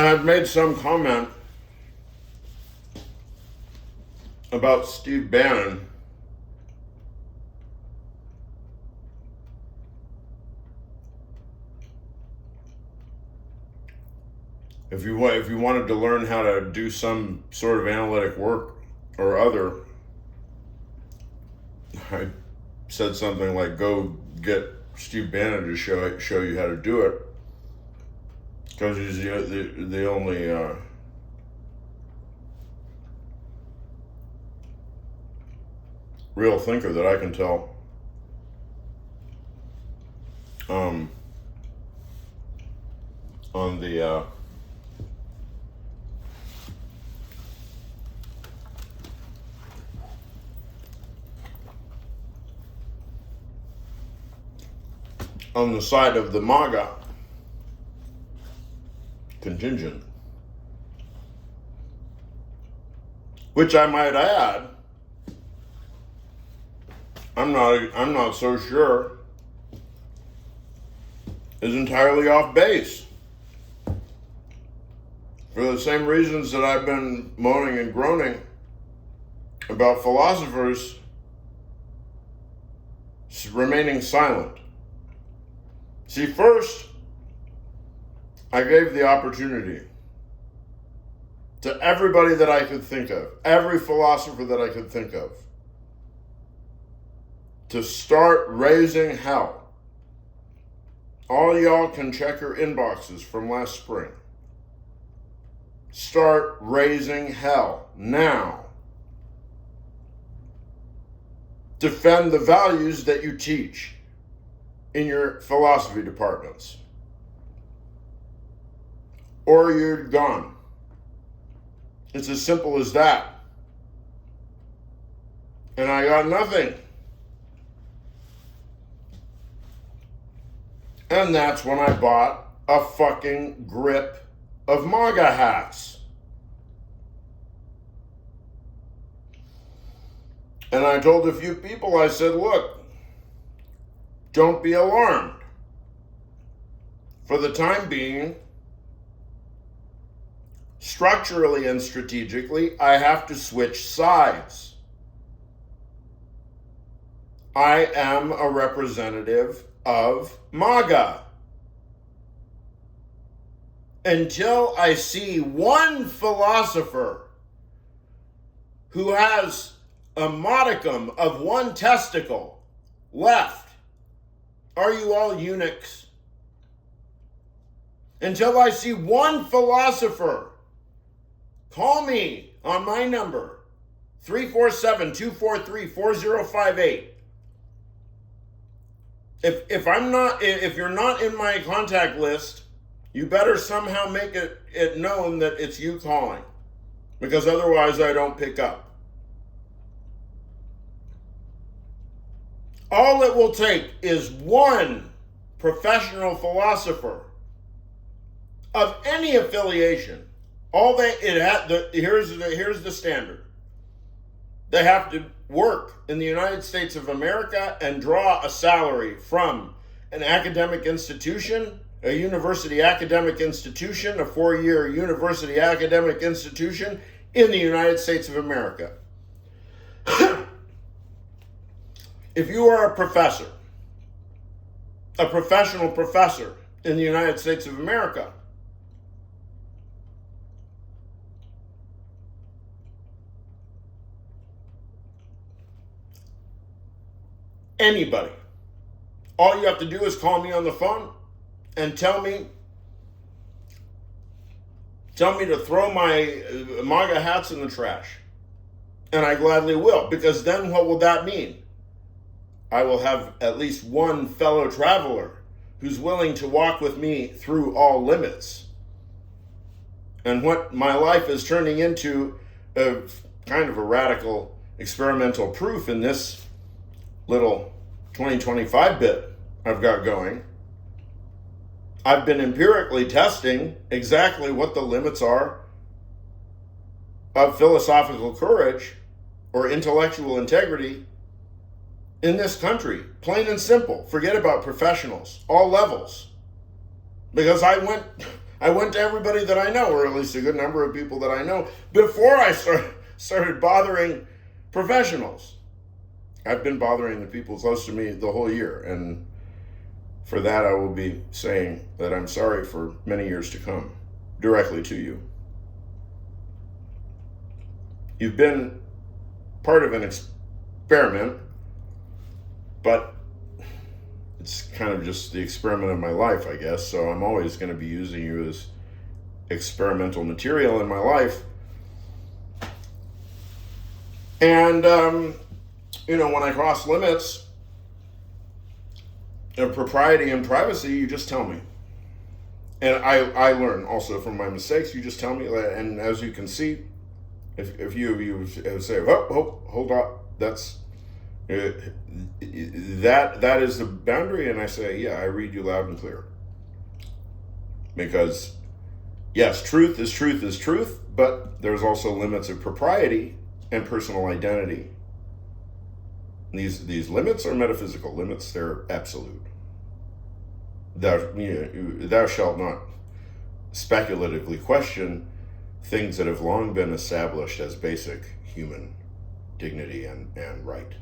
I've made some comment about Steve Bannon. If you wanted to learn how to do some sort of analytic work or other, I said something like, go get Steve Bannon to show you how to do it, because he's the only real thinker that I can tell. On the side of the MAGA contingent, which I might add, I'm not so sure is entirely off base. For the same reasons that I've been moaning and groaning about philosophers remaining silent. See, first, I gave the opportunity to everybody that I could think of, every philosopher that I could think of, to start raising hell. All y'all can check your inboxes from last spring. Start raising hell now. Defend the values that you teach in your philosophy departments, or you're gone. It's as simple as that. And I got nothing. And that's when I bought a fucking grip of MAGA hats. And I told a few people, I said, look, don't be alarmed. For the time being, structurally and strategically, I have to switch sides. I am a representative of MAGA. Until I see one philosopher who has a modicum of one testicle left, are you all eunuchs? Until I see one philosopher, call me on my number, 347-243-4058. If you're not in my contact list, you better somehow make it known that it's you calling, because otherwise I don't pick up. All it will take is one professional philosopher of any affiliation. Here's the standard. They have to work in the United States of America and draw a salary from an academic institution, a university academic institution, a 4-year university academic institution in the United States of America. If you are a professor, a professional professor in the United States of America, anybody, all you have to do is call me on the phone and tell me to throw my MAGA hats in the trash. And I gladly will, because then what will that mean? I will have at least one fellow traveler who's willing to walk with me through all limits. And what my life is turning into, a kind of a radical experimental proof in this little 2025 bit I've got going. I've been empirically testing exactly what the limits are of philosophical courage or intellectual integrity in this country. Plain and simple. Forget about professionals, all levels. Because I I went to everybody that I know, or at least a good number of people that I know, before I started bothering professionals. I've been bothering the people close to me the whole year, and for that I will be saying that I'm sorry for many years to come, directly to you. You've been part of an experiment, but it's kind of just the experiment of my life, I guess, so I'm always going to be using you as experimental material in my life. And, when I cross limits of propriety and privacy, you just tell me. And I learn also from my mistakes. You just tell me, and as you can see, if you say, oh, hold on, that's that is the boundary, and I say, yeah, I read you loud and clear. Because yes, truth is truth, but there's also limits of propriety and personal identity. These limits are metaphysical limits; they're absolute. Thou shalt not speculatively question things that have long been established as basic human dignity and right.